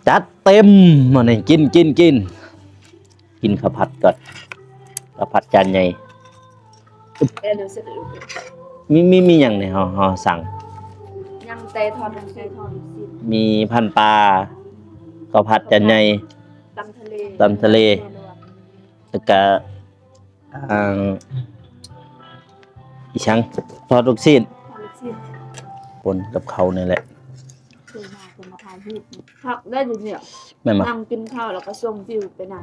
จัดเต็มมานี่กินข้าวผัดก่อนข้าวผัดจานใหญ่มีอย่างเนี่ยห่อสั่งยังเตทอดยังเตทอดสิมีพันปลาข้าวผัดจานใหญ่ตำทะเลแล้วก็อีชังทอดลูกชิ้นปนกับเขานี่แหละเป็นมาทานที่ผักได้ดูเนี่ยนั่งกินข้าวแล้วก็ส่งฟิวไปนั่ง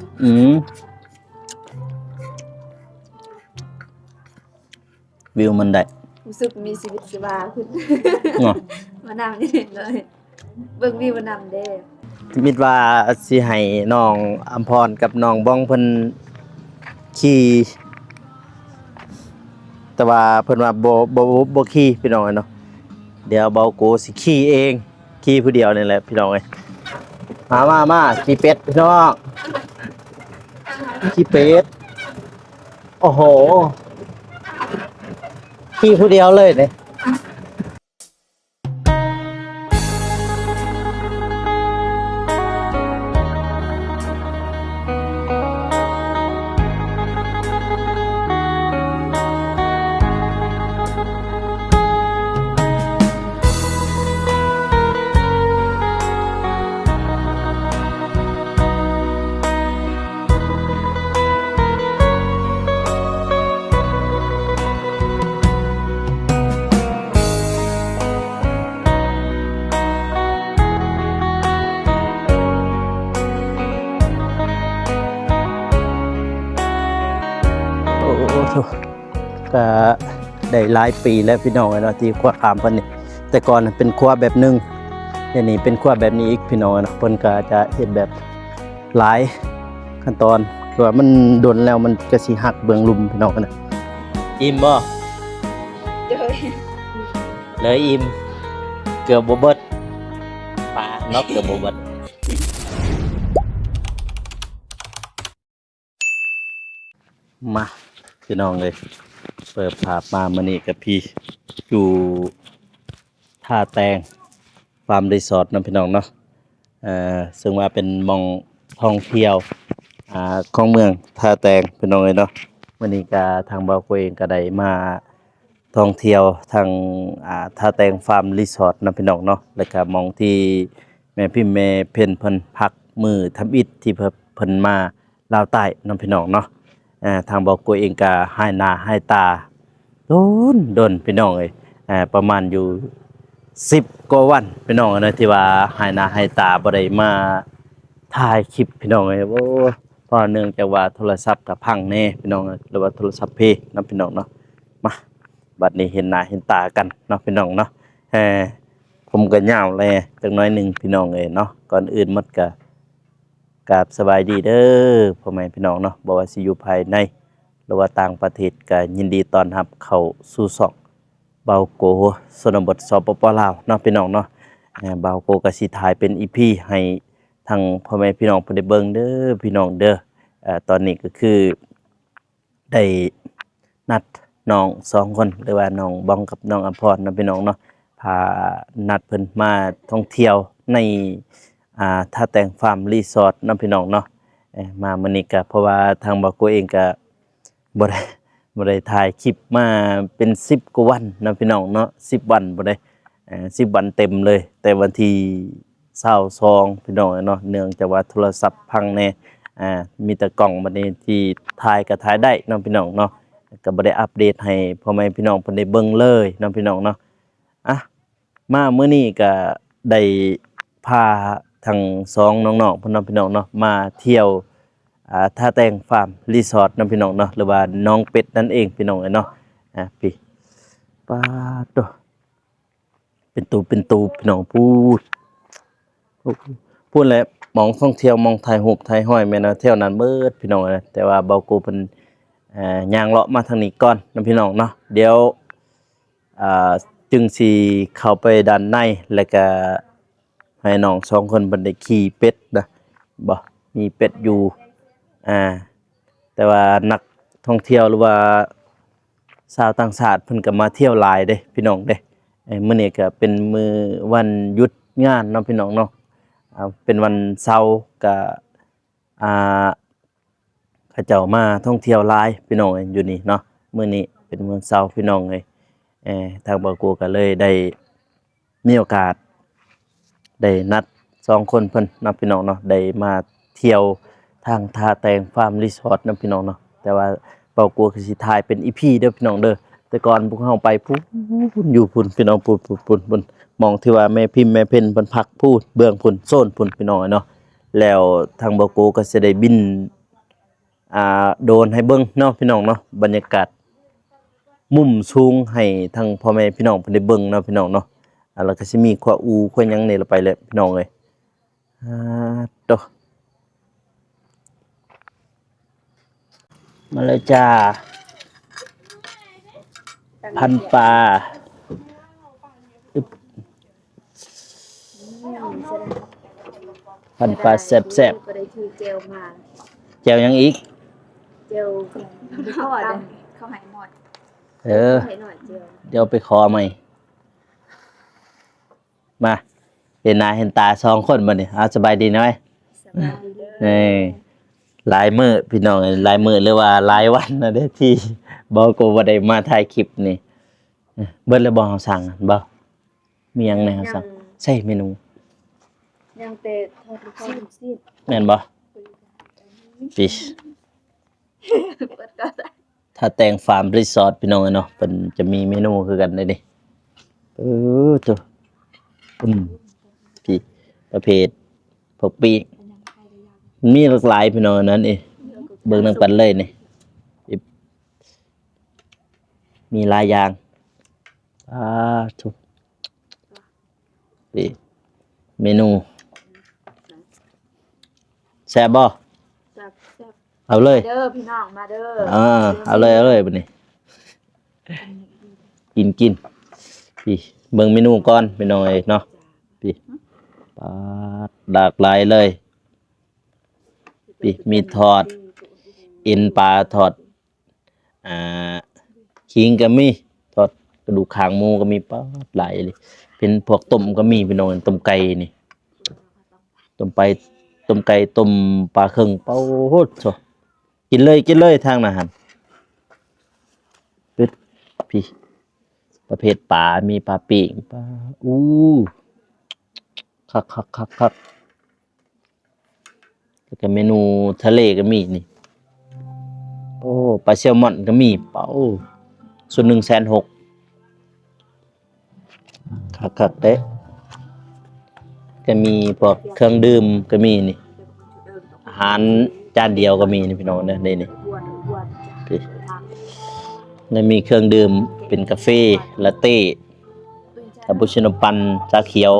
วิวมันได้รู้สึกมีชีวิตชีวาขึ้นมานั่งนี่เลยเบิ่งวิวนั่งเด้มิดว่าสิให้น้องอัมพรกับน้องบ้องเพิ่นขี่แต่ว่าเพิ่นว่าบ่ขี่พี่น้องเนาะเดี๋ยวเบาโกสิขี่เองขี่ผู้เดียวนี่แหละพี่น้องเอ้ยมาขี่เป็ดพี่น้องขี่เป็ดโอ้โหขี่ผู้เดียวเลยเนี่ยก็ได้หลายปีแล้วพี่น้องเนาะที่ครัวขามเพิ่นนี่แต่ก่อนเป็นครัวแบบนึงเดี๋ยวนี้เป็นครัวแบบนี้อีกพี่น้องเนาะเพิ่นก็จะเฮ็ดแบบหลายขั้นตอนคือว่ามันดนแล้วมันก็สิหักเบื้องลุ่มพี่น้องนะอิ่มบ่เลยอิ่มเกือบบ่เบิดปลาเนาะเกือบบ่เบิดมาพี่น้องเลยเปิดภาพมามื้อนี้กับพี่อยู่ท่าแตงฟาร์มรีสอร์ทนะพี่น้องเนาะซึ่งว่าเป็นหม้องท่องเที่ยวของเมืองท่าแตงพี่น้องเลยเนาะมื้อนี้ก็ทางบ่าวโกเองก็ได้มาท่องเที่ยวทางท่าแตงฟาร์มรีสอร์ทนะพี่น้องเนาะแล้วก็หม้องที่แม่พิมพ์แม่เพิ่นพักมื้อทำอิฐที่เพิ่นมาลาวใต้นะพี่น้องเนาะทางบอกกูเองก็ให้หน้าให้ตาโดนพี่น้องเอ้ยประมาณอยู่10กว่าวันพี่น้องนะที่ว่าให้หน้าให้ตาบ่ได้มาถ่ายคลิปพี่น้องเอ้ยโอ้เพราะเนื่องจากว่าโทรศัพท์ก็พังแน่พี่น้องหรือว่าโทรศัพท์เพนำพี่น้องเนาะมาบัดนี้เห็นหน้าเห็นตากันเนาะพี่น้องเนาะผมก็ยาวแลจักหน่อยนึงพี่น้องเอ้ยเนาะก่อนอื่นหมดก็กับสบายดีเด้อพ่อแม่พี่น้องเนาะบ่ว่าสิอยู่ภายในหรือว่าต่างประเทศก็ยินดีต้อนรับเข้าสู่ช่องเบาโกชนบทสปปลาวเนาะพี่น้องเนาะเบาโกก็สิถ่ายเป็น EP ให้ทางพ่อแม่พี่น้องเพิ่นได้เบิ่งเด้อพี่น้องเด้อตอนนี้ก็คือได้นัดน้อง2คนหรือว่าน้องบ้องกับน้องอภรณ์เนาะพี่น้องเนาะพานัดเพิ่นมาท่องเที่ยวในท่าแตงฟาร์มรีสอร์ทน้ำพี่น้องเนาะมามื้อนี้ก็เพราะว่าทางบ่าวโกเองก็บ่ได้ถ่ายคลิปมาเป็น10กว่าวันน้ำพี่น้องเนาะ10วันบ่ได้10วันเต็มเลยแต่วันที่22พี่น้องเนาะเนื่องจากว่าโทรศัพท์พังแน่มีแต่กล้องบัดนี้ที่ถ่ายก็ถ่ายได้น้ำพี่น้องเนาะก็บ่ได้อัปเดตให้พ่อแม่พี่น้องเพิ่นได้เบิ่งเลยน้ำพี่น้องเนาะมามื้อนี้ก็ได้พาทั้ง2น้องๆพี่น้องเนาะมาเที่ยวท่าแตงฟาร์มรีสอร์ทน้องพี่น้องเนาะหรือว่าน้องเป็ดนั่นเองพี่น้องเนาะพี่ปาโตเป็นตูพี่น้องพูดแหละมองท่องเที่ยวมองถ่ายรูปถ่ายห้อยแม่นเที่ยวนั้นเบิดพี่น้องนะแต่ว่าเบากูเพิ่นย่างเลาะมาทางนี้ก่อนน้องพี่น้องเนาะเดี๋ยวจึงสิเข้าไปด้านในแล้วก็ให้น้อง2คนบันไดขี่เป็ดนะบ่มีเป็ดอยู่แต่ว่านักท่องเที่ยวหรือว่าชาวต่างชาติเพิ่นก็มาเที่ยวหลายเด้พี่น้องเด้มื้อนี้ก็เป็นมื้อวันหยุดงานเนาะพี่น้องเนาะ เป็นวันเสาร์ก็อ่าเขาเจ้ามาท่องเที่ยวหลายพี่น้องเอ้ยอยู่นี่เนาะมื้อนี้เป็นวันเสาร์พี่น้องเอ้ยทางบ่าวกูก็เลยได้มีโอกาสได้นัด2 คนเพิ่นนำพี่น้องเนาะได้มาเที่ยวทางท่าแตงฟาร์มรีสอร์ทนำพี่น้องเนาะแต่ว่าบ่าวกูก็สิถ่ายเป็น EP เด้อพี่น้องเด้อแต่ก่อนพวกเฮาไปพู้นอยู่พุ่นพี่น้องพุ่นหม้องที่ว่าแม่พิมพ์แม่เพ็ญเพิ่นพักพูดเบื้องพุ่นโซนพุ่นพี่น้องเนาะแล้วทางบ่าวกูก็สิได้บินโดรนให้เบิ่งเนาะพี่น้องเนาะบรรยากาศมุมสูงให้ทางพ่อแม่พี่น้องเพิ่นได้เบิ่งเนาะพี่น้องเนาะแล้วก็สิมีขวาอูขวาหยังนี่ละไปเลยพี่น้องเอ้ยโตมาเลยจ้าพันปลาอึ๊บพันปลาแซ่บ ก็ได้ถือเจลมา ๆแจ่วหยังอีก เจลเขาอ่ะเขาหายหมด เออ ให้หน่อยเจล เดี๋ยวไปขอใหม่มาเห็นหน้าเห็นตา2 คนบัดนี้สบายดีน้อย สบายดีเด้อ นี่หลายมื้อพี่น้องหลายมื้อหรือว่าหลายวันนะเด้อที่บ่ก็บ่ได้มาถ่ายคลิปนี่เบิดแล้วบ่เฮาสั่งบ่มีหยังแหน่เฮาสั่งใช่เมนู ยังเตะทอดลูกชิ้น แม่นบ่ฟิช เปิดก็ได้ ถ้าแต่งฟาร์มรีสอร์ทพี่น้องเนาะเพิ่นจะมีเมนูคือกันเลยดิตัวพี่ประเภทพวกปีกมีหลากหลายพี่น้องนั้นเบิ่งนำกันเลยนี่มีหลายอย่างทุกนี่เมนูแซ่บบ่ แซ่บ เอาเลย เด้อพี่น้องมาเด้อ เอาเลยบัดนี้กินพี่เบิ่งเมนูก่อนพี่น้องเนาะพี่ปลาหลากหลายเลยพี่มีทอดเอ็นปลาทอดขิงก็มีทอดกระดูกคางหมูก็มีปลาหลายเลยเป็นพวกต้มก็มีพี่น้องต้มไก่นี่ต้มไก่ต้มปลาเครื่องเป้าโหดโซกินเลยทางอาหารปึ๊ดพี่ประเภทปลามีปลาปีกปลาคักแล้วก็เมนูทะเลก็มีนี่ปลาแซลมอนก็มีเป้าส่วน160,000คักเด้ก็มีพวกเครื่องดื่มก็มีนี่อาหารจานเดียวก็มีนี่พี่น้องเด้อนี่พี่แล้วมีเครื่องดื่มเป็นกาแฟลาเต้คาปูชิโน่ปั่นชาเขียว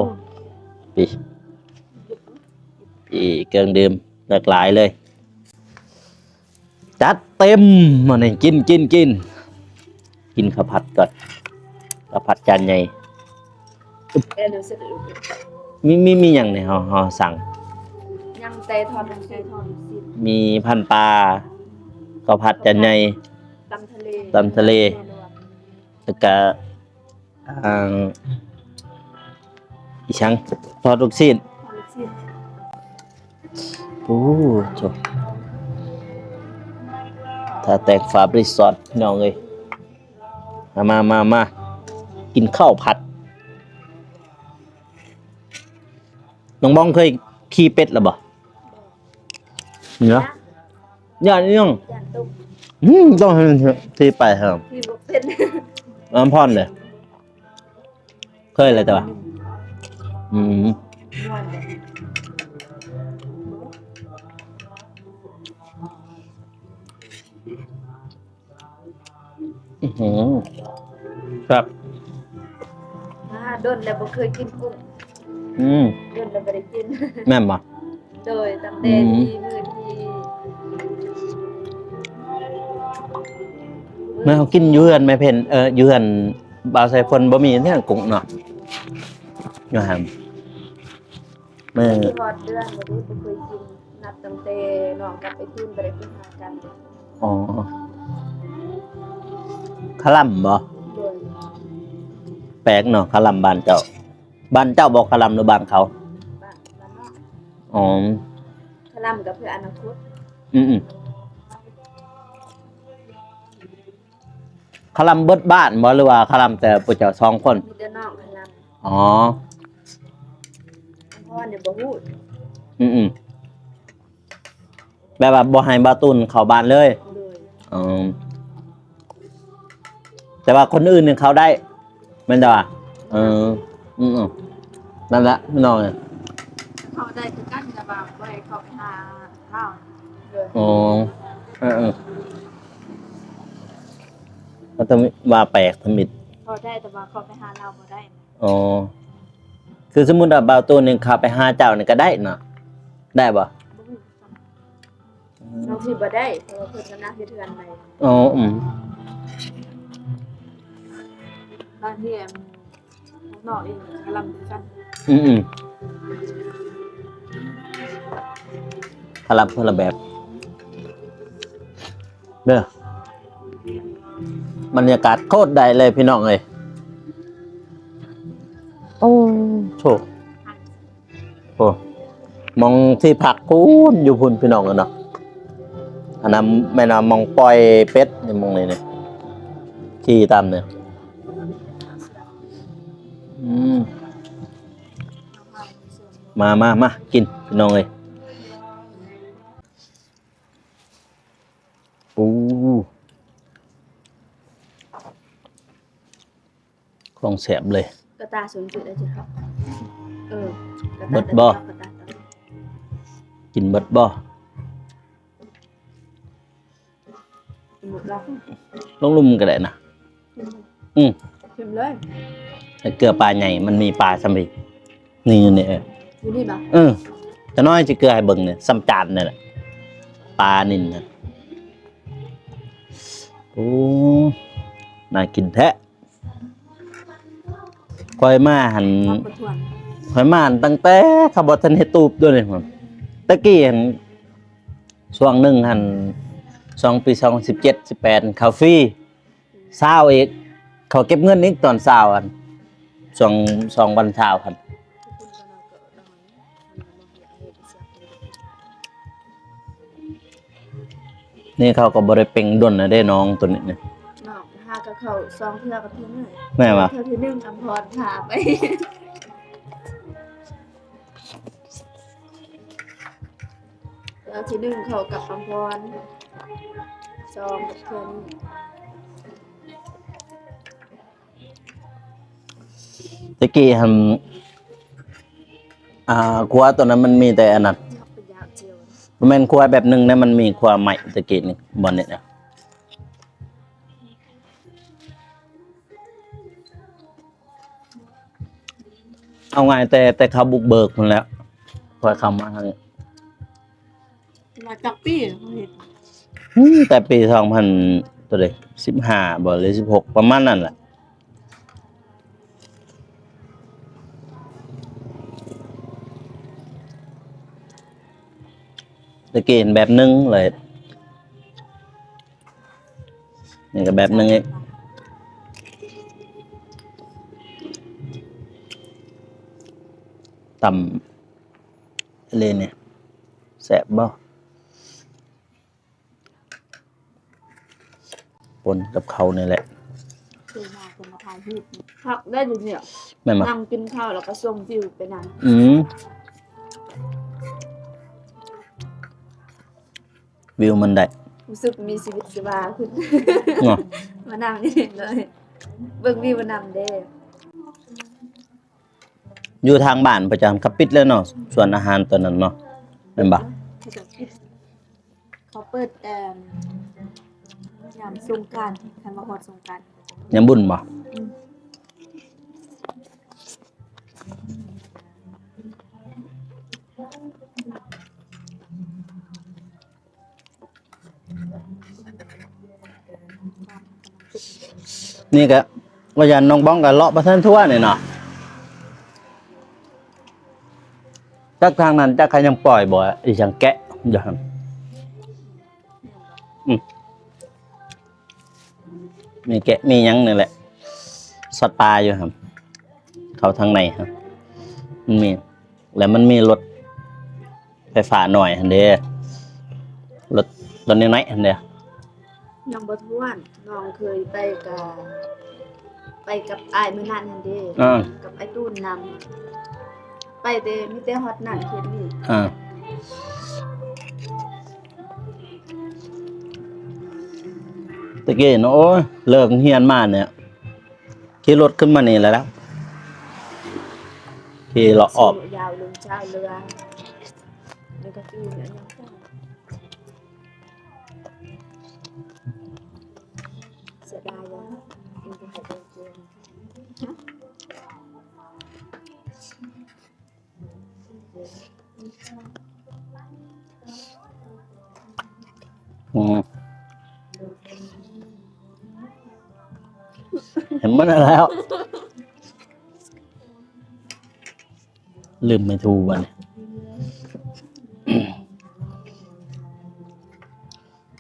พี่เครื่องดื่มหลากหลายเลยจัดเต็มมานี่กินข้าวผัดก่อนข้าวผัดจานใหญ่มีหยังเนี่ยเฮาสั่งยังเตะทอดลูกชิ้น มีพันปลาข้าวผัดจานใหญ่ตำทะเลแล้วก็อีชังทอดลูกชิ้นจบถ้าแต่งฟาร์มรีสอร์ทพี่น้องเอ้ยมากินข้าวผัดน้องบ้องเคยขี่เป็ดหรือบ่เนาะย่านยังต้องให้ที่ไปครับ ที่บ่เป็น น้ำพอนเลยเคยเลยแต่ว่าครับโดนแล้วบ่เคยกินกุ้งโดนแล้วบ่ได้กิน แม่นบ่ โดยตำแดงที่มือที่ แม่เขากินอยู่เฮือนแม่เพิ่นอยู่เฮือนบ่าวไสฝนบ่มีที่กุ้งเนาะอยู่หั่นมื้อ ที่ฮอดเดือนบ่ได้บ่เคยกินนับตั้งแต่น้องกลับไปกินบ่ได้ไปหากัน อ๋อคาล่ำบ่ โดย แปลกเนาะคาล่ำบ้านเจ้าบอกคาล่ำหรือบ้านเขา บ้านเนาะ อ๋อ คลัมกับเพื่ออนาคต อืมคลำเบิดบ้านบ่หรือว่าคลำแต่ปุเจ้า2คน มีแต่น้องคลัม อ๋อ เพราะว่าเดี๋ยวบ่ฮู้ อืมแบบว่าบ่ให้บ่าวตุนเข้าบ้านเลย เลย อ๋อแต่ว่าคนอื่นเนี่ยเขาได้แม่นจ้ะวะอืมนั่นแหละพี่น้องเนี่ย เขาได้คือกันจะบ่บ่ให้เขาไปหาข้าวเลย อ๋อมันต้องว่าแปลกทมิด เขาได้แต่ว่าเขาไปหาเราบ่ได้ อ๋อคือสมมุติว่าบ่าวตุนนึงเข้าไปหาเจ้านี่ก็ได้เนาะได้บ่ บ่ฮู้ซ้ำบางทีบ่ได้เพราะว่าเพิ่นก็นักเฮ็ดเทือนไป อ๋อบ างทีน้องเองคลัมคือกัน อืมคลับคนละแบบเด้อบรรยากาศโคตรใดเลยพี่น้องเอ้ยโอ้โชโอ้มองที่ผักพูนอยู่พุ่นพี่น้องกันเนาะอันนั้นแม่นามองปล่อยเป็ดในมองนี่เนี่ยขี่ตามเนี่ยมากินพี่น้องเอ้ยโอ้ของแสบเลย กระตาสูงจุดได้จิครับกระ เบิ ตา ดบ่ กระตา กินเบิดบ่ หมดแล้ว ลงลุ่มก็ได้นะอืม ชิมเลย แต่เกลือปลาใหญ่มันมีปลาซ้ำอีกนี่อยู่เนี่ย อยู่นี่บ่ จะน้อยจะเกลือให้เบิ่งเนี่ยซ้ำจานเนี่ยแหละปลานิลนะโอ้น่ากินแท้คอยมาหัน ชอบประทวน คอยมาหันตั้งแต่ขับบทันเฮดตูบด้วยเลยผมตะกี้หันช่วงหนึ่งหัน2 ปี 2017-18เขาฟรีเศร้าอีกเขาเก็บเงินอีกตอนเศร้าอันช่วงวันเช้าครับนี่เขาก็บริเปงดนนะได้น้องตัวนี้เนี่ย น้องหากับเขาซองเทื่อกับเทื่อนึง แม่วะ เทื่อที่1อำพรพาไปแล้วที่1เขากับอำพรซองกับเทื่อนี้ ตะกี้หันครัวตัวนั้นมันมีแต่อันนั้น ชอบเป็นยาวเจียว มันเป็นครัวแบบหนึ่งนะมันมีครัวใหม่ตะกี้นี่บอลเนี่ยนะเอาไงแต่เขาบุกเบิกมันแล้วคอยคำมาทางนี้ มาจากปีเขาเห็น แต่ปี2000ตัวเด็ก15บ่หรือ16ประมาณนั้นแหละตะกี้เห็นแบบหนึงเลยนี่ก็แบบหนึงอีกต่ำเลยเนี่ยแสบบ่ปนกับเขานี่แหละ คือมาคนมาถ่ายรูปพักได้อยู่เนี่ย แม่นบ่ นั่งกินข้าวแล้วก็ส่งวิวไปนั่ง วิวมันได้ รู้สึกมีชีวิตชีวาขึ้น เนาะ มานั่งนี่เลยเบิ่งวิวนำเด้ อยู่ทางบ้านประจำเขาปิดแล้วเนาะส่วนอาหารตัวนั้นเนาะแม่นบ่ เขาจะปิดเขาเปิดยามสงกรานต์คันมาฮอดสงกรานต์ ยังบุญบ่นี่ก็ว่าอย่างน้องบ้องก็เลาะบ่ทันทั่วนี่เนาะจักทางนั้นจักใครยังปล่อยบ่อีหยังแกะอยู่หั่นมีแกะมีหยังนี่แหละสัตว์ป่าอยู่ครับเขาทางในครับมันมีแล้วมันมีรถ ฟ้าหน่อยหั่นเด้รถรถน้อยๆหั่นเด้ น้องบ่ท้วนน้องเคยไปกับอ้ายมื้อนั้นนั่นเด้ อ่า กับไอ้ตูนนำไปแต่มีแต่ฮอดนั่นเฮ็ดนี่ อ่าตะกี้เนาะโอ้ยเลิกเรียนมาเนี่ยขี่รถขึ้นมานี่แหล้วขี่เลาะออก ยาวลงเจ้าเรือแล้วก็คืออันยังเจ้าเสียดายยังมันจะให้เดินเกิน อืมเห็นมันแล้ว ลืมไม่ถูกวันย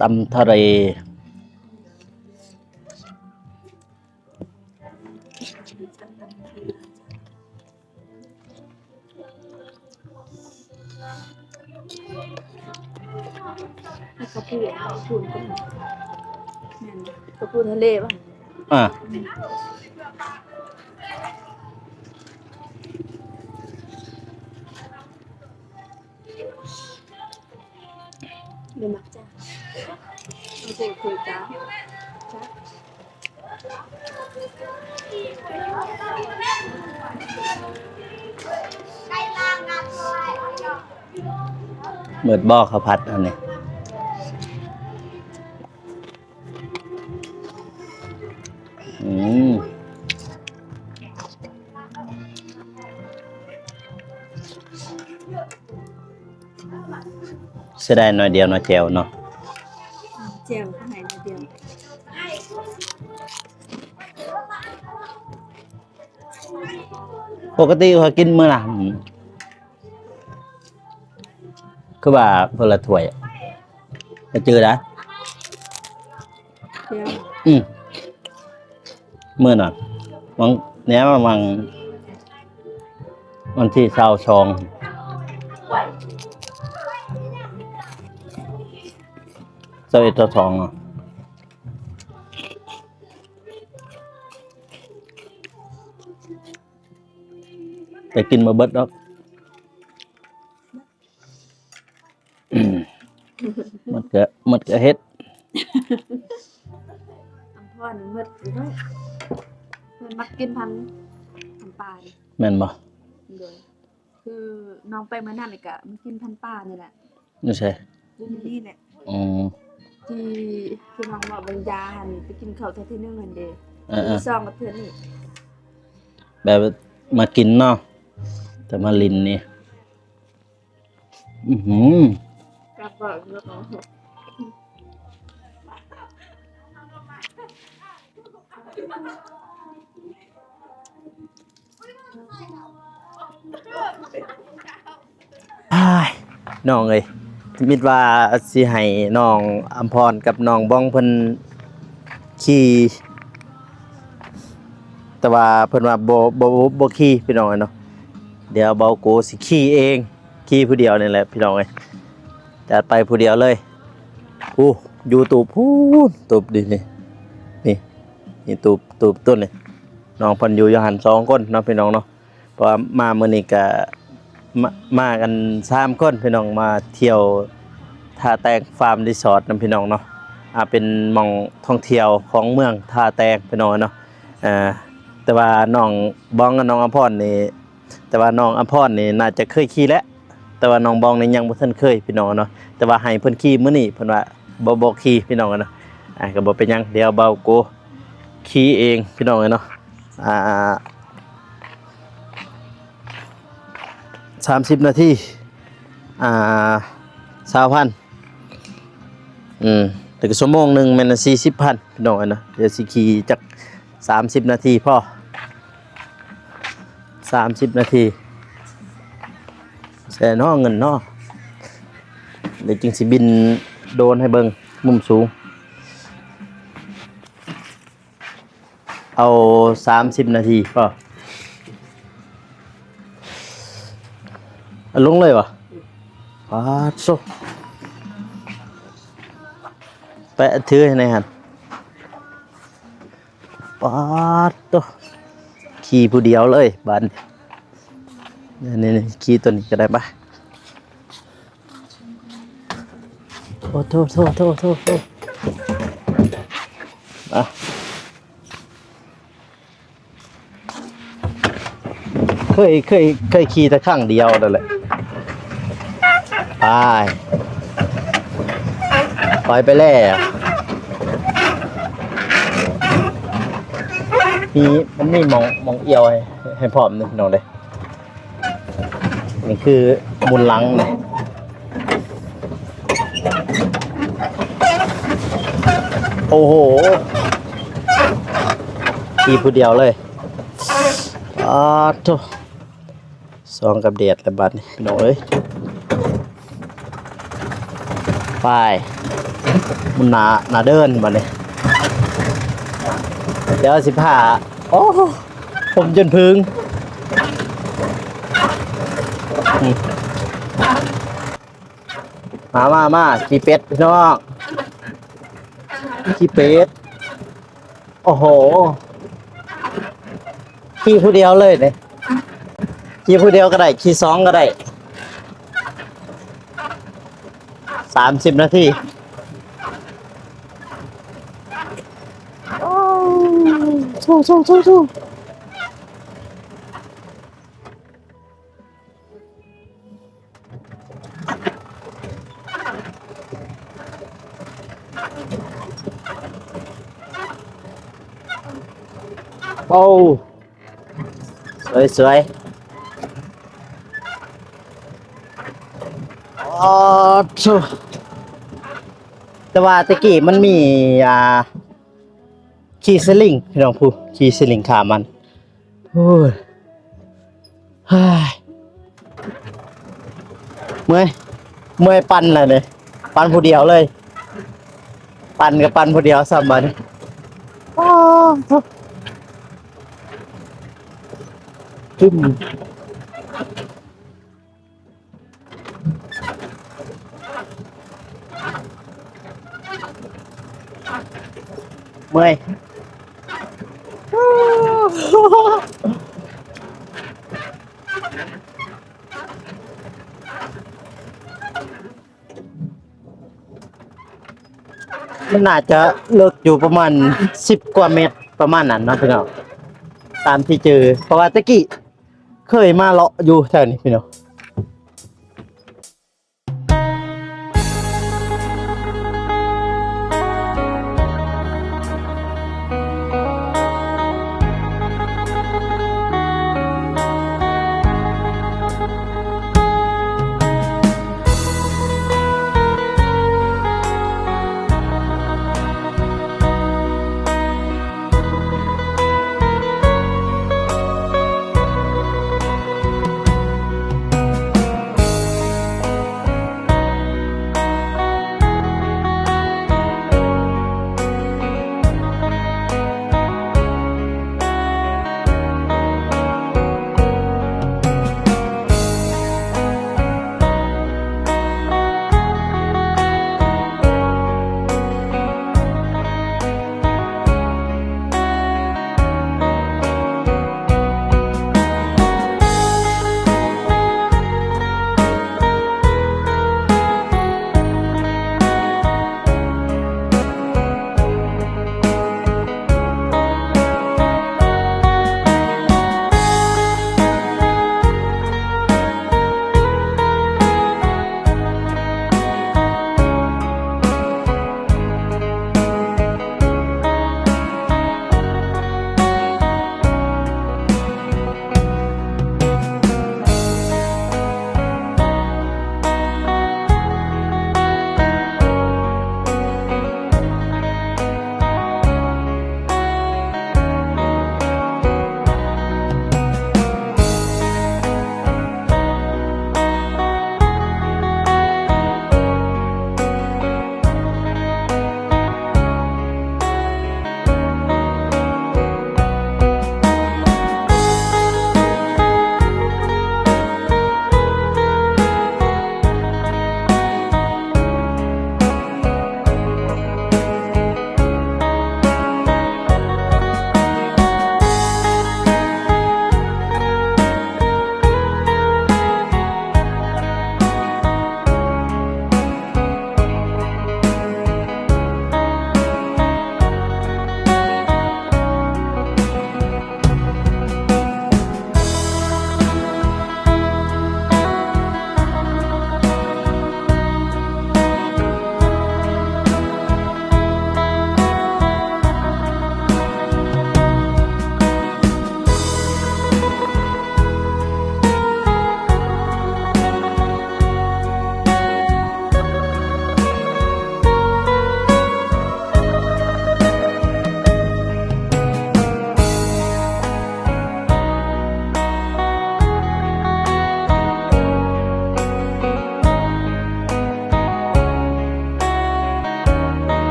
ตำทะเล ให้เขาพูดก็มีแม่นบ่เขาพูดทะเลป่ะ อ่ะ เดี๋ยวมักจ้าไม่ใช่คุยจ้าจ้า เหมือนบ่อข้าวผัดอันนี้อืมเสียดายหน่อยเดียวเนาะแจวเนาะ เจลข้างในนิดเดียว ปกติเขากินมื้อละคือว่าเพิ่นละถ้วยจะจือนะ เดียว มื้อน่ะวังเนี้ยวังวันที่2221/2อ่ะแต่กินมาเบิดดอกมันก็เฮ็ด อัมพรมืดอยู่ด้วยเพิ่นมักกินพันปลาดิ แม่นบ่ โดยคือน้องไปเมื่อนั้นนี่ก็มันกินพันปลานี่แหละ นี่ใช่ อยู่ในนี่แหละ อืม ที่น้องบอกบางยาหันไปกินข้าวที่นึงหั่นเด้ เออ ซองกับเพื่อนนี่ แบบมากินเนาะแต่มาลินนี่อือหือ กับบอกเรื่องของ อ้ายน้องเอ้ยมิดว่าสิให้น้องอัมพรกับน้องบ้องเพิ่นขี่แต่ว่าเพิ่นว่าบ่ขี่พี่น้องเอ้ยเนาะเดี๋ยวเบาโกสิขี่เองขี่ผู้เดียวนี่แหละพี่น้องเอ้ยจัดไปผู้เดียวเลยอู้อยู่ตูบพูนตูบดินี่นี่ตูบต้นนี่น้องเพิ่นอยู่อยู่หัน2คนเนาะพี่น้องเนาะเพราะว่ามามื้อนี้ก็มากัน3คนพี่น้องมาเที่ยวท่าแตงฟาร์มรีสอร์ทนํพี่น้องเนาะเป็นหม่องท่องเที่ยวของเมืองท่าแตงพี่น้องเนาะแต่ว่าน้องบ้องกับน้องอภรนี่แต่ว่าน้องอภรนี่น่าจะเคยขี่แล้วแต่ว่าน้องบ้องนี่ยังบ่ทันเคยพี่น้องเนาะแต่ว่าให้เพิ่นขี่มื้อนี้เพิ่นว่าบ่ขี่พี่น้องเนาะก็บ่เป็นหยังเดี๋ยวเบาโกขี่เองพี่น้องเนาะ30 นาที20,000แต่ก็ชั่วโมงหนึงแม่น40,000พี่น้องเนาะเดี๋ยวสิขี่จัก30 นาทีพอ30 นาทีแซ่เนาะเงินเนาะเดี๋ยวจึงสิบินโดรนให้เบิ่งมุมสูงเอา30 นาทีพอเอาลงเลยวะ ปาดโซแปะถือให้หนอยหั่นปาดโตขี่ผู้เดียวเลยบัดนี่ขี่ตัวนี้ก็ได้ปะโอ้โทษมาเคยขี่แต่ครั้งเดียวนั่นแหละไปแล้วมันมีมองเอียวให้พร้อมนึงน้องเลยนี่คือมุนหลังเนี่ยโอ้โหขี่ผู้เดียวเลยโธ่ซองกับเดียดแล้วบัดนี่น้องเอ้ยไปมันหนาเดินบัดนี่เดี๋ยว15โอ้ผมจนพึ่งมาขี่เป็ดพี่น้องขี่เป็ดโอ้โหขี่ผู้เดียวเลยเนี่ยขี่ผู้เดียวก็ได้ขี่สองก็ได้30 นาทีสู้โอ้สวยชูแต่ว่าตะกี้มันมีขี่สลิงพี่น้องผู้ขี่สลิงขามันโอ้ยเมื่อยปั่นเลยเนี่ยปั่นผู้เดียวเลยปั่นกับปั่นผู้เดียวซ้ำบัดจุ่มเมื่อยมันน่าจะเลิกอยู่ประมาณ10 กว่าเมตรประมาณนั้นเนาะพี่น้องตามที่เจอเพราะว่าตะกี้เคยมาเลาะอยู่แถวนี้พี่น้อง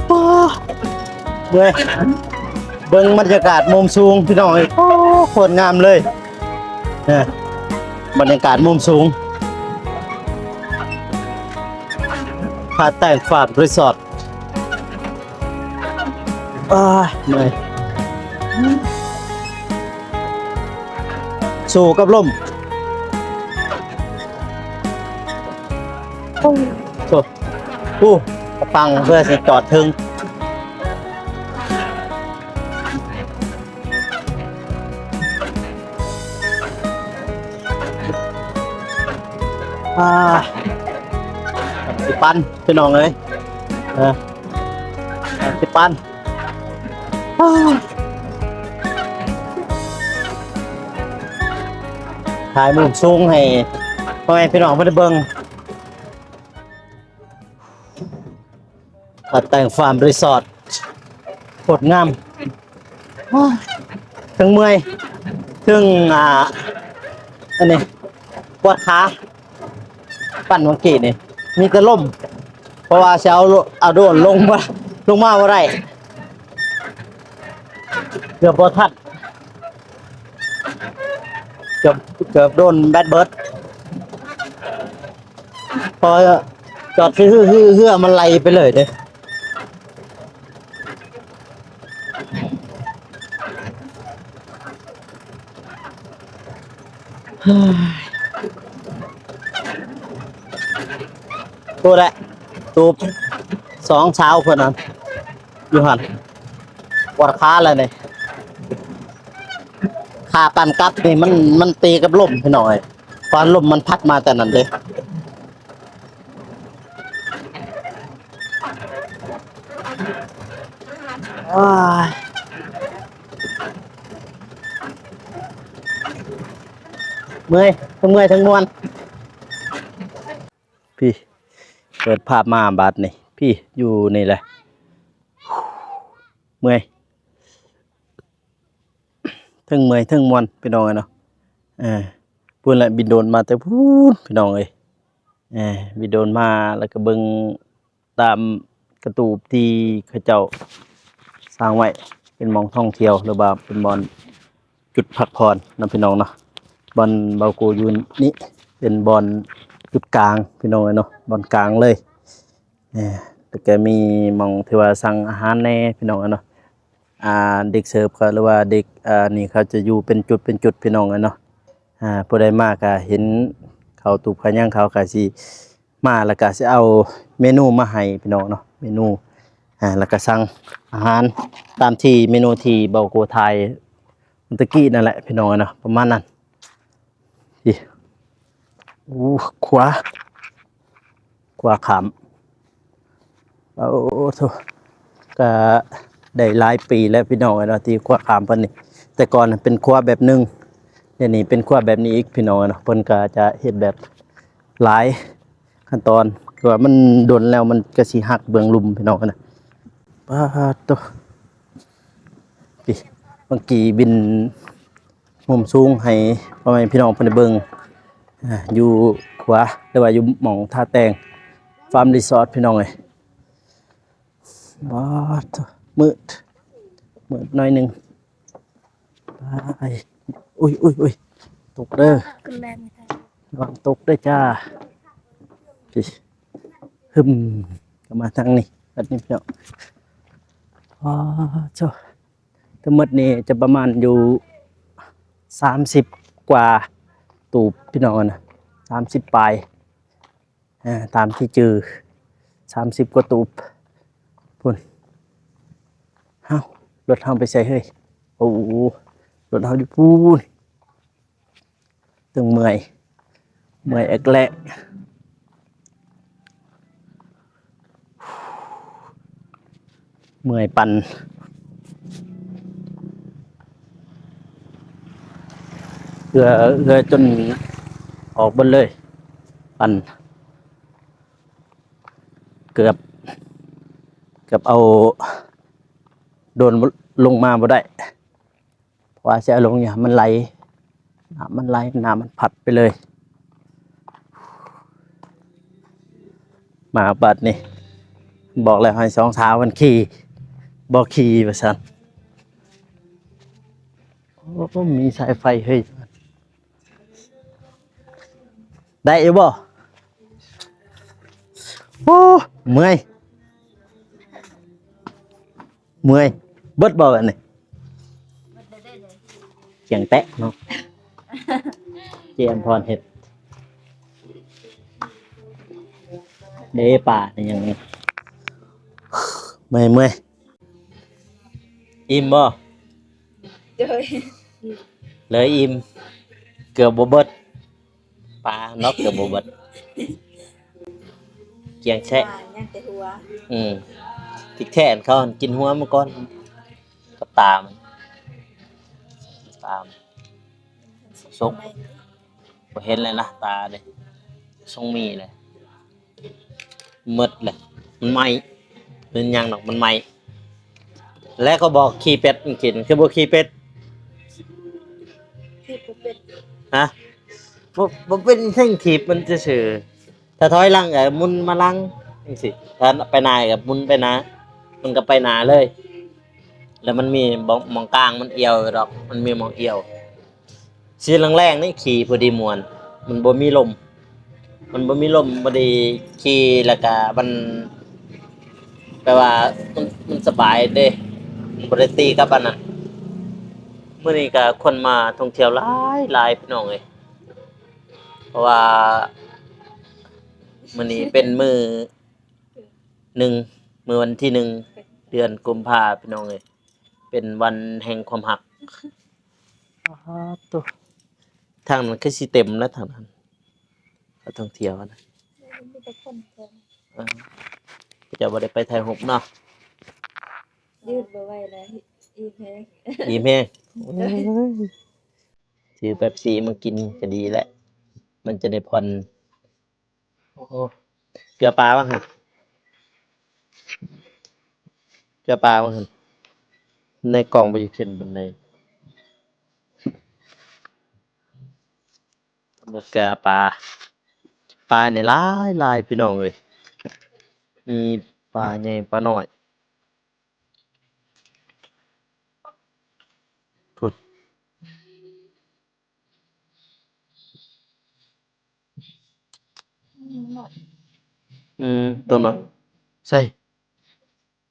ป้าเว้ยเบิ่งบรรยากาศมุมสูงพี่น้องเอ้ยโอ้โคตรงามเลยนะบรรยากาศมุมสูงพาแต่งฟาร์มรีสอร์ทเหนื่อยสู่กับลมโอ้กระปังเพื่อสิจอดถึงสิปันพี่น้องเอ้ยสิปันถ่ายมุมสูงให้พ่อแม่พี่น้องเพิ่นได้เบิ่งตัดแต่งฟาร์มรีสอร์ทโคตรงามถึงเมื่อยถึงอันนี้ปวดขาปั่นเมื่อกี้นี่มีแต่ล่มเพราะว่าสิเอาโดรนลงมาบ่ได้เกือบบ่ทันเกือบโดนแบดเบิร์ดพอจอดเฮือมันไหลไปเลยเด้ตัวแหละตูบ2 เช้าเพิ่นน่ะอยู่หั่นปวดขาแล้วนี่ขาปั่นกลับนี่มันตีกับลมพี่น้อยตอนลมมันพัดมาแต่นั้นเด้อ้ายเมื่อยทั้งมวนพี่เปิดภาพมาบัดนี่พี่อยู่นี่แหละเมื่อยทั้งเมื่อยทั้งมวนพี่น้องเนาะพูดแหละบินโดรนมาแต่พูดพี่น้องเอ้ยบินโดรนมาแล้วก็เบิ่งตามกระตูบที่เขาเจ้าสร้างไว้เป็นหม้องท่องเที่ยวหรือว่าเป็นบ่อนจุดพักผ่อนนะพี่น้องเนาะบ่อนเบาโกอยู่นี่เป็นบ่อนจุดกลางพี่น้องเนาะบ่อนกลางเลยแล้วก็มีหม้องที่ว่าสั่งอาหารแน่พี่น้องเนาะเด็กเสิร์ฟก็หรือว่าเด็กนี่เขาจะอยู่เป็นจุดพี่น้องเนาะผู้ใดมาก็เห็นเขาตูบเขาย่างเขาก็สิมาแล้วก็สิเอาเมนูมาให้พี่น้องเนาะเมนูแล้วก็สั่งอาหารตามที่เมนูที่เบาโกไทยเมื่อกี้นั่นแหละพี่น้องเนาะประมาณนั้นพี่ขวาขามโอ้โธ่ก็ได้หลายปีแล้วพี่น้องเนาะที่ขวาขามเพิ่นนี่แต่ก่อนเป็นขวาแบบนึงเดี๋ยวนี้เป็นขวาแบบนี้อีกพี่น้องเนาะเพิ่นก็จะเฮ็ดแบบหลายขั้นตอนคือว่ามันโดนแล้วมันก็สิหักเบื้องลุมพี่น้องนะป้าตัวพี่บางกีบินมุมสูงให้พ่อแม่พี่น้องเพิ่นได้เบิ่งอยู่ขวาหรือว่าอยู่หม่องท่าแตงฟาร์มรีสอร์ทพี่น้องเอ้ยว้าตัวมืดหน่อยหนึงไปอุ้ยตกเด้อระวังตกเด้อจ้าพี่หึมก็มาทางนี้แบบนี้พี่น้องเจ้าทั้งหมดนี่จะประมาณอยู่30 กว่าตูบพี่น้องนะ30 ปลายตามที่จือ30 กว่าตูบพุ่นเฮ้ารถเฮาไปใส่เฮ้ยโอ้รถเฮาดิพูนตึงเมื่อยเอกแหละเมื่อยปั่นเรือจนออกบนเลยปั่นเกือบเอาโดนลงมาบ่ได้เพราะว่าจะเอาลงเนี่ยมันไหลน้ำมันผัดไปเลยมาบัดนี่ บอกแล้วให้สองสาวมันขี่บ่ขี่ว่าซั่นโอ้มีสายไฟเฮ้ยได้อยู่บ่โอ้เมื่อยเมื่อยเบิดบ่อันนี้ มันได้เลย เสียงแตะเนาะเจมพรเฮ็ดเด้ป่านี่ยังเมื่อยอิ่มบ่ เจ้ย เลยอิ่มเกือบบ่เบิดปลาเนาะเกือบบ่เบิดเกียงแช่ ยังแต่หัว ทิกแท่นเขาหั่นกินหัวมาก่อนกับตามันตามซุกบ่เห็นเลยนะตาเด้ทรงมีเลยหมดเลยมันไหม้เป็นหยังดอกมันไหม้แล้วก็บอกขี้เป็ดมันกินคือบ่ขี้เป็ด ที่กูเป็น ฮะบ่เป็นเท่งถีบมันซื่อๆถ้าถอยหลังก็หมุนมาหลังจังซี่ถ้าไปหน้าก็หมุนไปหน้ามันก็ไปหน้าเลย แล้วมันมีหมองกลางมันเอียวอยู่ดอกมันมีหมองเอียวสีแรงๆนี่ขี่พอดีม่วนมันบ่มีลมบ่ได้ขี่แล้วก็มันแปลว่ามันสบายเด้บ่ได้ตีกับอันนั้นมื้อนี้ก็คนมาท่องเที่ยวหลายพี่น้องเอ้ยเพราะว่ามื้อนี้เป็นมื้อวันที่ 1 เดือนกุมภาพันธ์พี่น้องเอ้ยเป็นวันแห่งความรักตัวทางนั้นคือสิเต็มแล้วทางนั้นก็ท่องเที่ยวนะ มีแต่คนเกิน เออจะบ่ได้ไปไทยหกเนาะ ยืดบ่ไหวแล้วอีเพง ดีแม่ซื้อเป๊ปซี่มากินก็ดีแหละมันจะได้ผ่อนโอ้โหเกลือปลาบ้างครับเกลือปลาบ้างครับในกล่องไปอยู่เช่นบนในเกลือปลาเนี่ยหลายพี่น้องเลยมีปลาใหญ่ปลาน้อยพุดตัวมาใส่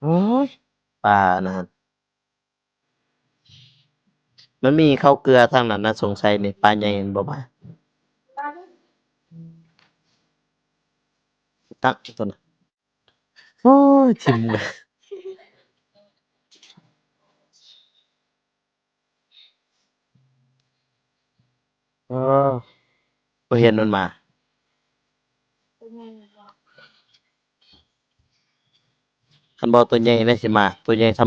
โอ้ยปลานะฮะมันมีข้าวเกลือทางนั้นนะสงสัยนี่ปลาใหญ่เห็นบ่มาตักตัวน่ะโอ้ยทิมเลยเออบ่เห็นมันมา เป็นไงวะ คันบ่ตัวใหญ่ได้สิมาตัวใหญ่ท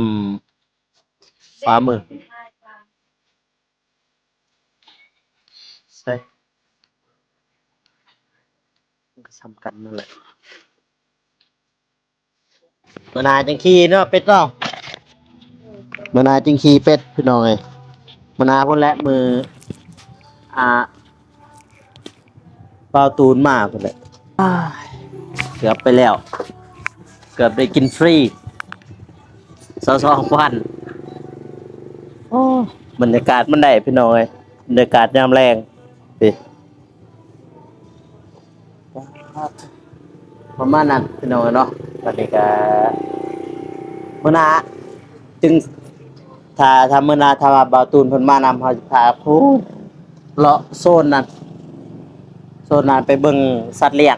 ำฝ่ามือใช่มันก็ซ้ำกันนั่นแหละมื้อหน้าจังขี่เนาะเป็ดเนาะมื้อหน้าจังขี่เป็ดพี่น้องเอ้ยมื้อหน้าพุ่นแหละมืออ่าเปาตูนมาพุ่นแหละอ้ายเกือบไปแล้วเกือบได้กินฟรี22,000โอ้บรรยากาศมันได้พี่น้องเอ้ยบรรยากาศยามแลงสิประมาณนั้นพี่น้องเอ้ยเนาะตอนนี้ก็มื้อหน้าจึงถ้ามื้อหน้าถ้าว่าเบาตูนเพิ่นมานำเฮาสิพาพูดเลาะโซนนั้นไปเบิ่งสัตว์เลี้ยง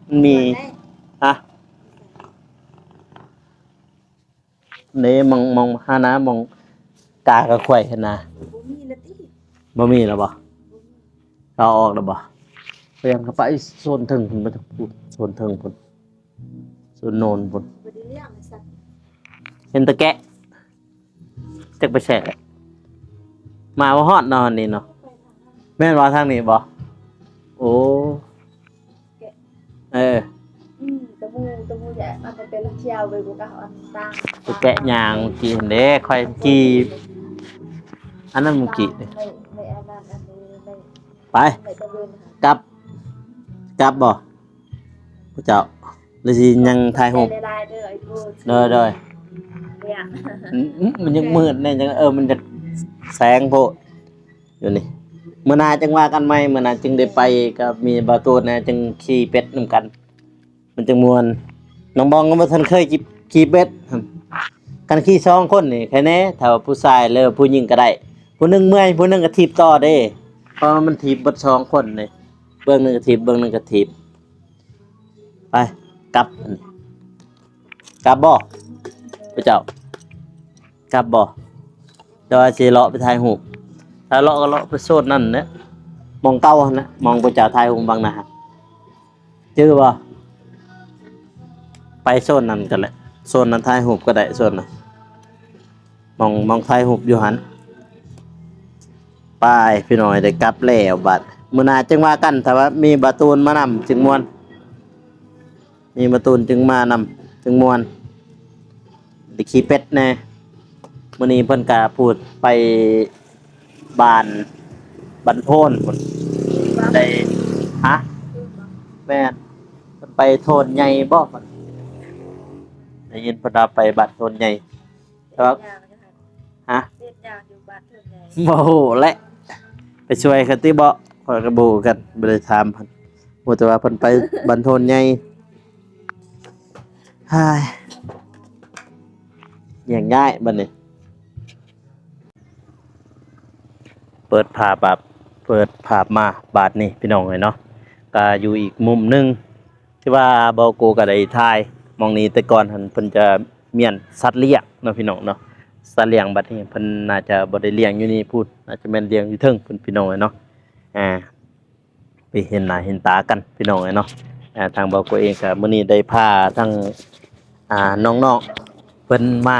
มันมีฮะนี่มองหานะมองกากับข่อยหั่นนะ บ่มีละติ บ่มีแล้วบ่เอาออกแล้วบ่พยายามเข้าไปโซนถึงพุ่นบ่ต้องพูดโซนถึงพุ่นโซนโนนพุ่น บ่ได้เลี้ยงเลยสัตว์ เห็นตะแกะจักไปแช่มาบ่ฮอดนอนนี่เนาะ ไปทางนั้น แม่นว่าทางนี้บ่โอ้เออ ตะมูใหญ่มันเป็นละเชียวไปกูก็เอาอันตั้ง ตะแกะยางเมื่อกี้เห็นเด้ค่อยกี่อันนั้นเมื่อกี้ ในอันนั้นอันนี้ใน ไป ในตะเวน กลับบ่ผู้เจ้า หรือสิยังถ่ายรูป ใจลายๆเด้อไอ้กู เด้อ เนี่ย มันยังมืดเนี่ยจังมันจะแสงโพดอยู่นี่มื้อหน้าจังว่ากันใหม่มื้อหน้าจึงได้ไปกับมีบาตูนนะจึงขี่เป็ดนํกัน มันจึงม่วนน้องบองก็บ่ทันเคยขี่เป็ดกันขี่สองคนนี่แค่แน่ถ้าว่าผู้ชายหรือผู้หญิงก็ได้ผู้หนึงเมื่อยผู้หนึงก็ถีบต่อเด้เพราะมันถีบเบิดสองคนนี่เบื้องหนึงก็ถีบเบื้องหนึงก็ถีบไปกลับอันนี้กลับบ่พระเจ้ากลับบ่เดี๋ยวสิเลาะไปถ่ายรูปถ้าเลาะก็เลาะไปโซนนั่นนะมองเก่าหั่นนะมองพระเจ้าถ่ายรูปบางนะฮะชื่อบ่ไปโซนนั้นกันแหละโซนนั้นถ่ายรูปก็ได้โซนน่ะมองถ่ายรูปอยู่หั่นไปพี่น้อยได้กลับแล้วบัดมื้อหน้าจึงว่ากันถ้าว่ามีบาตูนมานำจึงม่วนมีบาตูนจึงมานำจึงม่วนได้ขี่เป็ดแน่มื้อนี้เพิ่นก็พูดไปบ้านบันโพนพุ่นได้ฮะแม่นเพิ่นไปโทนใหญ่บ่พุ่นได้ยินเพิ่นว่าไปบัดโทนใหญ่แต่ว่าฮะ เฮ็ดยากอยู่บ้านเพิ่นใหญ่ บ่ฮู้แหละไปช่วยเขาติบ่ข้อยก็บ่ฮู้กันบ่ได้ถามเพิ่นฮู้แต่ว่าเพิ่นไปบันโทนใหญ่ฮายอย่างง่ายบัดนี้เปิดภาพมาบาดนี้พี่น้องเอ้ยเนาะก็อยู่อีกมุมหนึงที่ว่าบ่โกก็ได้ถ่ายหม้องนี้แต่ก่อนหั่นเพิ่นจะเมียนสัตว์เลี้ยงเนาะพี่น้องเนาะสัตว์เลี้ยงบัดนี้เพิ่นน่าจะบ่ได้เลี้ยงอยู่นี่พูดน่าจะแม่นเลี้ยงอยู่เทิงเพิ่นพี่น้องเอ้ยเนาะไปเห็นหน้าเห็นตากันพี่น้องเอ้ยเนาะทางบ่โกเองก็มื้อนี้ได้พาทั้งน้องๆเพิ่นมา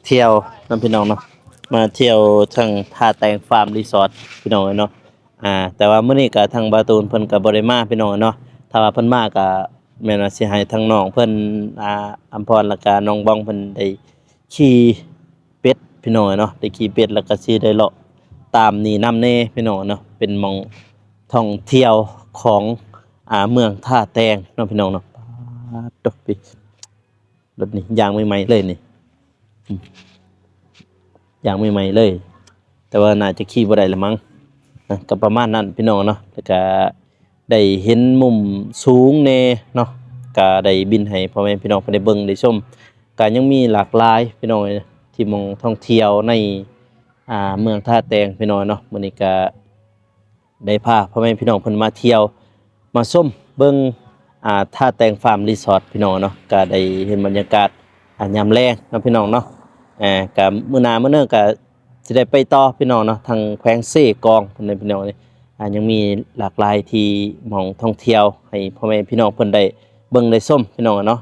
เที่ยวนํพี่น้องเนาะมาเที่ยวทั้งท่าแตงฟาร์มรีสอร์ทพี่น้องเอ้ยเนาะแต่ว่ามื้อนี้ก็ทางบาตูนเพิ่นก็บ่ได้มาพี่น้องเอ้ยเนาะถ้าว่าเพิ่นมาก็แม่นว่าสิให้ทางน้องเพิ่นอำพรแล้วก็น้องบ้องเพิ่นได้ขี่เป็ดพี่น้องเอ้ยเนาะได้ขี่เป็ดแล้วก็สิได้เลาะตามนี่นำแน่พี่น้องเนาะเป็นหม้องท่องเที่ยวของเมืองท่าแตงเนาะพี่น้องเนาะป๊าดดอกปิรถนี่ยางใหม่ๆเลยนี่ยางใหม่ๆเลย แต่ว่าน่าจะขี่บ่ได้ละมั้งนะก็ประมาณนั้นพี่น้องเนาะแล้วก็ได้เห็นมุมสูงแน่เนาะก็ได้บินให้พ่อแม่พี่น้องเพิ่นได้เบิ่งได้ชมก็ยังมีหลากหลายพี่น้องเอ้ยที่หม้องท่องเที่ยวในเมืองท่าแตงพี่น้องเนาะมื้อนี้ก็ได้พาพ่อแม่พี่น้องเพิ่นมาเที่ยวมาชมเบิ่งท่าแตงฟาร์มรีสอร์ทพี่น้องเนาะก็ได้เห็นบรรยากาศยามแลงเนาะพี่น้องเนาะก็มื้อหน้ามื้อเนึงก็สิได้ไปต่อพี่น้องเนาะทางแขวงเซกองเพิ่นได้พี่น้องนี่ยังมีหลากหลายที่หม้องท่องเที่ยวให้พ่อแม่พี่น้องเพิ่นได้เบิ่งได้ชมพี่น้องเนาะ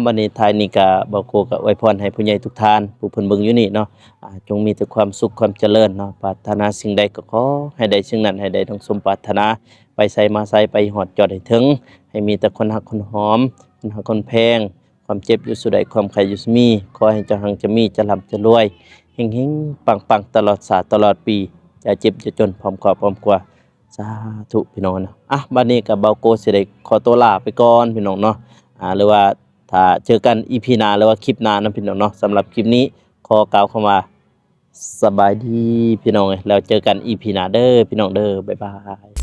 บัดนี้ท้ายนี้ก็บ่โกก็อวยพรให้ผู้ใหญ่ทุกท่านผู้เพิ่นเบิ่งอยู่นี่เนาะจงมีแต่ความสุขความเจริญเนาะปรารถนาสิ่งใดก็ขอให้ได้สิ่งนั้นให้ได้ดังสมปรารถนาไปไสมาไสไปฮอดจอดให้ถึงให้มีแต่คนฮักคนหอมคนฮักคนแพงความเจ็บอยู่สุดใดความไข้อยู่สุมีขอให้เจ้าหังจะมีจะร่ำจะรวยเฮงๆปังๆตลอดศาสตร์ตลอดปีอย่าเจ็บอย่าจนพร้อมครอบพร้อมครัวสาธุพี่น้องนะบัดนี้ก็เบาโกสิได้ขอตัวลาไปก่อนพี่น้องเนาะหรือว่าถ้าเจอกัน EP หน้าหรือว่าคลิปหน้านะพี่น้องเนาะสำหรับคลิปนี้ขอกล่าวคำว่าสบายดีพี่น้องแล้วเจอกัน EP หน้าเด้อพี่น้องเด้อบ๊ายบาย